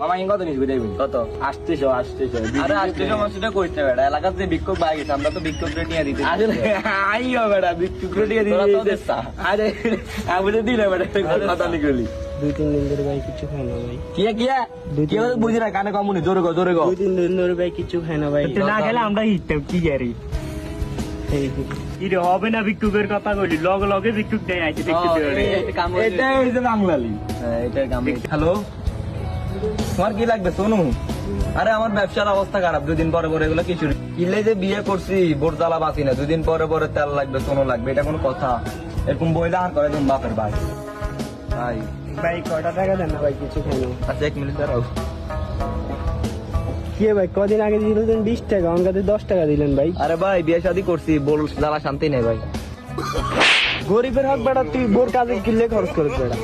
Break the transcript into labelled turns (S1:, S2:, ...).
S1: মামা ইন কত নিস বুঝাইবি
S2: কত?
S1: আসতেছো
S2: আরে আজকে সমস্যাটা কইতে বেড়া এলাকার যে বিক্ষোভ বাই গেছে আমরা তো বিক্ষোভ রেট নিয়ে দিতে
S1: আসলে আইও বেটা বিক্রি করে দিয়ে
S2: তোরা তো
S1: দিবি
S2: দেশা।
S1: আরে আমি তো দিলে বেটা কথা নি করলি
S3: 2-3 দিন ধরে ভাই কিছু খাই না ভাই।
S1: কি বুঝি না কানে কমুনি জোরে গো
S3: 2-3 দিন ধরে ভাই কিছু খাই না ভাই।
S4: একটু না খেলে আমরা হিটতাম কি গাড়ি ইরে হবে না ভিক্ষুকের কথা বলি লগে ভিক্ষুক দেয় আইছে দেখতে দেবে
S1: এটা হইছে বাঙালি
S2: এটার কাম
S1: হ্যালো তোমার কি লাগবে শোনো
S2: আরে আমার ব্যবসার অবস্থা খারাপ 2 দিন পরে পরে এগুলো কিছু
S1: কিলে যে বিয়ে করছি বোর জ্বালা বাঁচি না 2 দিন পরে পরে তেল লাগবে সোনো লাগবে এটা কোনো কথা এরকম বইলা আর করে তুমি বাপের ভাই ভাই
S3: ভাই কয়টা টাকা দেন না ভাই কিছু খাই না।
S1: আচ্ছা 1 মিনিট দাঁড়াও
S3: কি ভাই কদিন আগে দিলেন 20 টাকা আমার কাছে 10 টাকা দিলেন ভাই।
S1: আরে ভাই বিয়ে শাদী করছি বোর জ্বালা শান্তি নেই ভাই
S3: গরিবের হক বেটা তুই বোর কাজে কিনলে খরচ করিস বেটা।